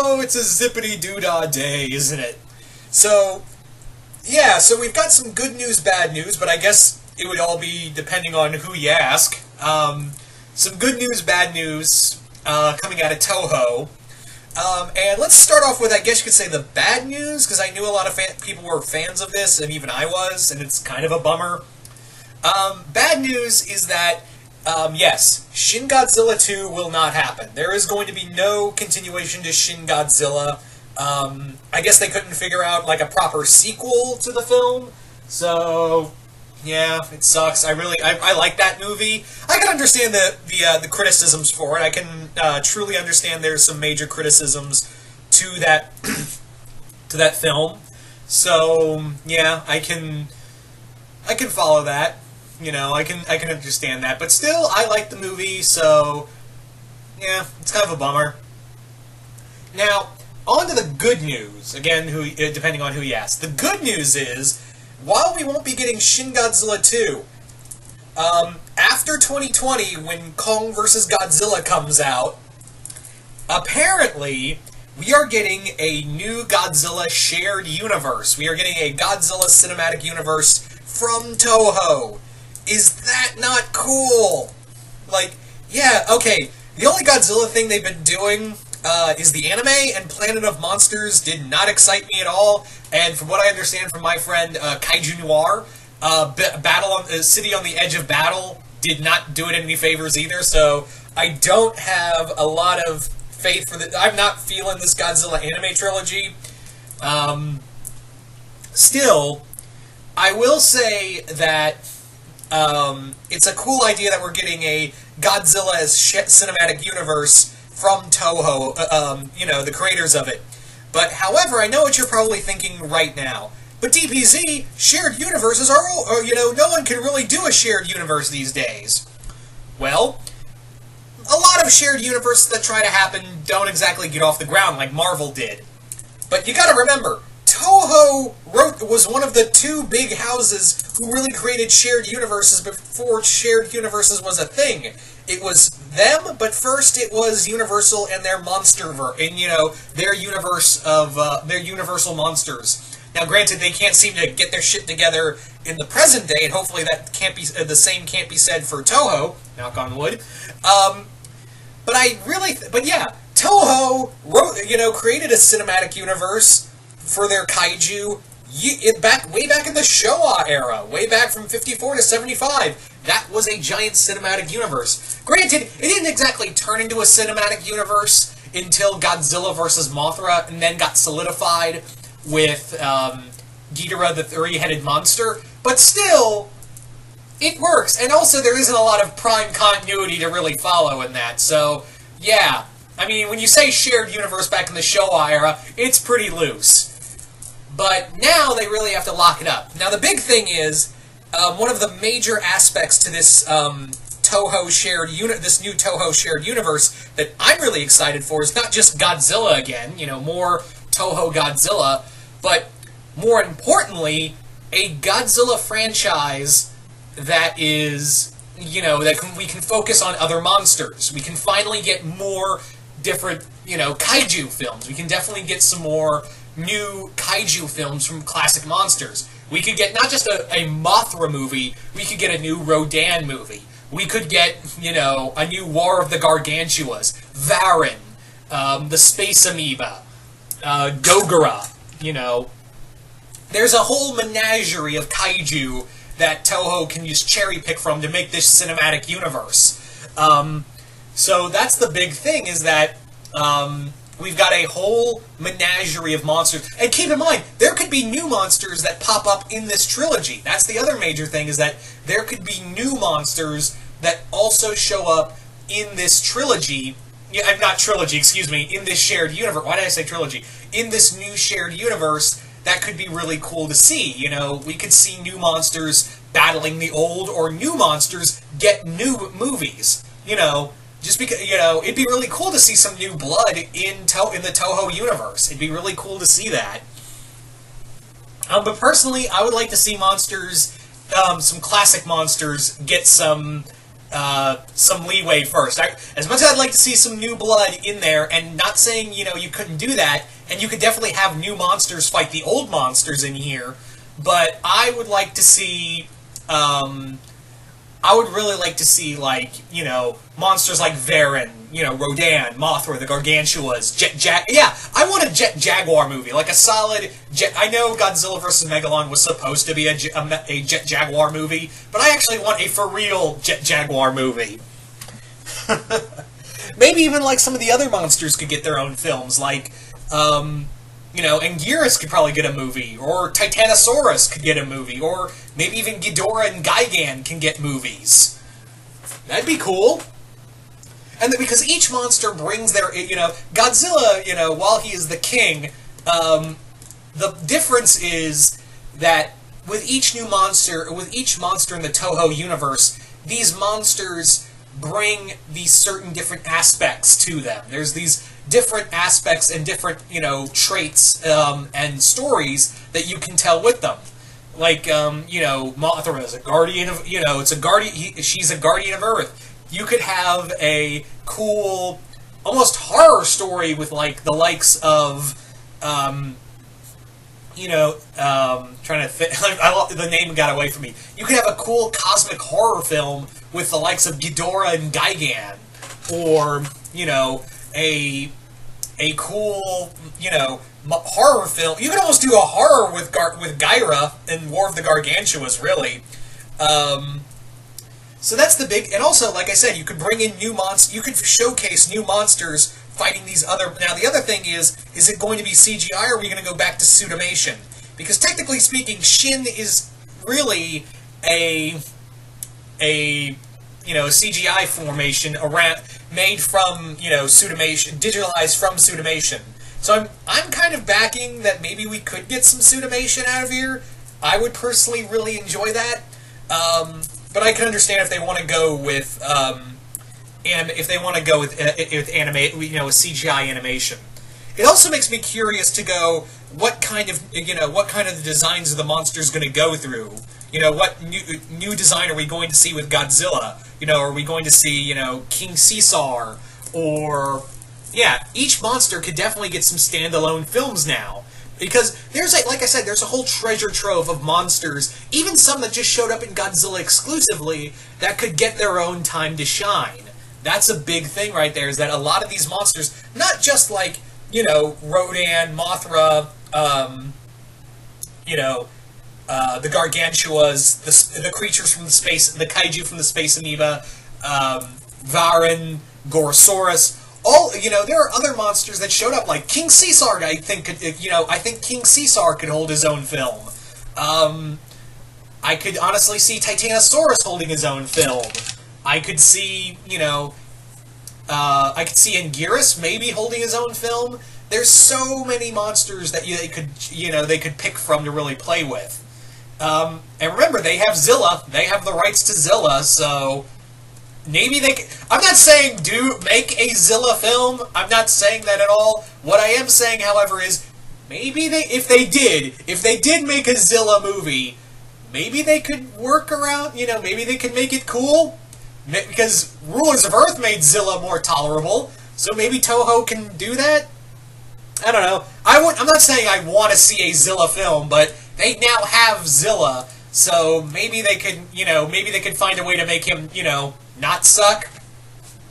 Oh, it's a zippity-doo-dah day, isn't it? So, yeah, so we've got some good news, bad news, but I guess it would all be depending on who you ask. Some good news, bad news coming out of Toho. And let's start off with, I guess you could say, the bad news, because I knew a lot of people were fans of this, and even I was, and it's kind of a bummer. Bad news is that, yes, Shin Godzilla 2 will not happen. There is going to be no continuation to Shin Godzilla. I guess they couldn't figure out, like, a proper sequel to the film, so... yeah, it sucks. I like that movie. I can understand the criticisms for it. I can truly understand there's some major criticisms to that to that film. So yeah, I can follow that. You know, I can understand that. But still, I like the movie. So yeah, it's kind of a bummer. Now, on to the good news. Again, depending on who you ask. The good news is, while we won't be getting Shin Godzilla 2, after 2020, when Kong vs. Godzilla comes out, apparently we are getting a new Godzilla shared universe. We are getting a Godzilla cinematic universe from Toho. Is that not cool? Like, yeah, okay, the only Godzilla thing they've been doing is the anime, and Planet of Monsters did not excite me at all. And from what I understand from my friend Kaiju Noir, City on the Edge of Battle did not do it any favors either. So I don't have a lot of faith for the. I'm not feeling this Godzilla anime trilogy. Still, I will say that it's a cool idea that we're getting a Godzilla cinematic universe from Toho, the creators of it. But, however, I know what you're probably thinking right now. But DPZ, shared universes are, no one can really do a shared universe these days. Well, a lot of shared universes that try to happen don't exactly get off the ground like Marvel did. But you gotta remember, Toho was one of the two big houses who really created shared universes before shared universes was a thing. It was them, but first it was Universal and their their universe of their Universal monsters. Now, granted, they can't seem to get their shit together in the present day, and hopefully that can't be the same can't be said for Toho. Knock on wood. But yeah, Toho created a cinematic universe for their kaiju way back in the Showa era, way back from 54 to 75. That was a giant cinematic universe. Granted, it didn't exactly turn into a cinematic universe until Godzilla vs. Mothra, and then got solidified with Ghidorah the three-headed monster. But still, it works. And also, there isn't a lot of prime continuity to really follow in that. So, yeah. I mean, when you say shared universe back in the Showa era, it's pretty loose. But now they really have to lock it up. Now, the big thing is, one of the major aspects to this this new Toho shared universe that I'm really excited for is not just Godzilla again, more Toho Godzilla, but more importantly, a Godzilla franchise that is, we can focus on other monsters. We can finally get more different, kaiju films. We can definitely get some more new kaiju films from classic monsters. We could get not just a Mothra movie, we could get a new Rodan movie. We could get, a new War of the Gargantuas, Varan, the Space Amoeba, Gogora, There's a whole menagerie of kaiju that Toho can just cherry-pick from to make this cinematic universe. So that's the big thing, is that we've got a whole menagerie of monsters. And keep in mind, there could be new monsters that pop up in this trilogy. That's the other major thing, is that there could be new monsters that also show up in this trilogy. Not trilogy, excuse me, in this shared universe. Why did I say trilogy? In this new shared universe, that could be really cool to see. We could see new monsters battling the old, or new monsters get new movies. Just because, it'd be really cool to see some new blood in the Toho universe. It'd be really cool to see that. But personally, I would like to see monsters, some classic monsters, get some some leeway first. As much as I'd like to see some new blood in there, and not saying, you couldn't do that, and you could definitely have new monsters fight the old monsters in here, but I would like to see, I would really like to see, like, monsters like Varen, Rodan, Mothra, the Gargantuas, yeah, I want a Jet Jaguar movie, like a solid I know Godzilla vs. Megalon was supposed to be a Jet Jaguar movie, but I actually want a for real Jet Jaguar movie. Maybe even like some of the other monsters could get their own films, like, Anguirus could probably get a movie, or Titanosaurus could get a movie, or maybe even Ghidorah and Gigan can get movies. That'd be cool. And because each monster brings their, Godzilla, while he is the king, the difference is that with each new monster, with each monster in the Toho universe, these monsters bring these certain different aspects to them. There's these different aspects and different, traits and stories that you can tell with them. Like, Mothra is a guardian of, she's a guardian of Earth. You could have a cool, almost horror story with, like, the likes of, trying to think, the name got away from me. You could have a cool cosmic horror film with the likes of Ghidorah and Gigan, or, a cool, horror film. You could almost do a horror with Gyra in War of the Gargantuas, really. So that's the big, and also, like I said, you could bring in new monsters, you could showcase new monsters fighting these other, now the other thing is it going to be CGI, or are we going to go back to suitimation? Because technically speaking, Shin is really a CGI formation made from, suitimation, digitalized from suitimation. So I'm kind of backing that maybe we could get some suitimation out of here. I would personally really enjoy that. But I can understand if they want to go with, with CGI animation. It also makes me curious to go, what kind of the designs of the monsters going to go through? What new design are we going to see with Godzilla? Are we going to see, King Caesar? Or, yeah, each monster could definitely get some standalone films now. Because like I said, there's a whole treasure trove of monsters, even some that just showed up in Godzilla exclusively, that could get their own time to shine. That's a big thing right there, is that a lot of these monsters, not just like, Rodan, Mothra, the Gargantuas, the creatures from the space, the kaiju from the space amoeba, Varen, Gorosaurus. There are other monsters that showed up, like King Caesar. I think King Caesar could hold his own film. I could honestly see Titanosaurus holding his own film. I could see, Anguirus maybe holding his own film. There's so many monsters that they could pick from to really play with. And remember, they have Zilla. They have the rights to Zilla, so maybe I'm not saying make a Zilla film. I'm not saying that at all. What I am saying, however, is maybe if they did make a Zilla movie, maybe they could work around, maybe they could make it cool. Because Rulers of Earth made Zilla more tolerable, so maybe Toho can do that? I don't know. I'm not saying I want to see a Zilla film, but they now have Zilla, so maybe they could find a way to make him, not suck.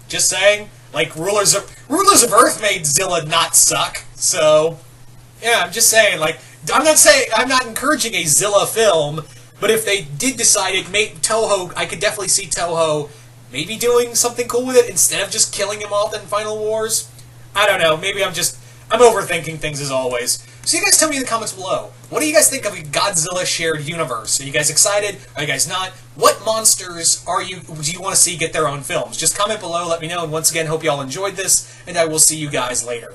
Just saying. Like, Rulers of Earth made Zilla not suck, so yeah, I'm just saying, like, I'm not encouraging a Zilla film, but if they did decide it, Toho, I could definitely see Toho maybe doing something cool with it instead of just killing him off in Final Wars. I don't know, maybe I'm overthinking things as always. So you guys tell me in the comments below, what do you guys think of a Godzilla shared universe? Are you guys excited? Are you guys not? What monsters do you want to see get their own films? Just comment below, let me know, and once again, hope you all enjoyed this, and I will see you guys later.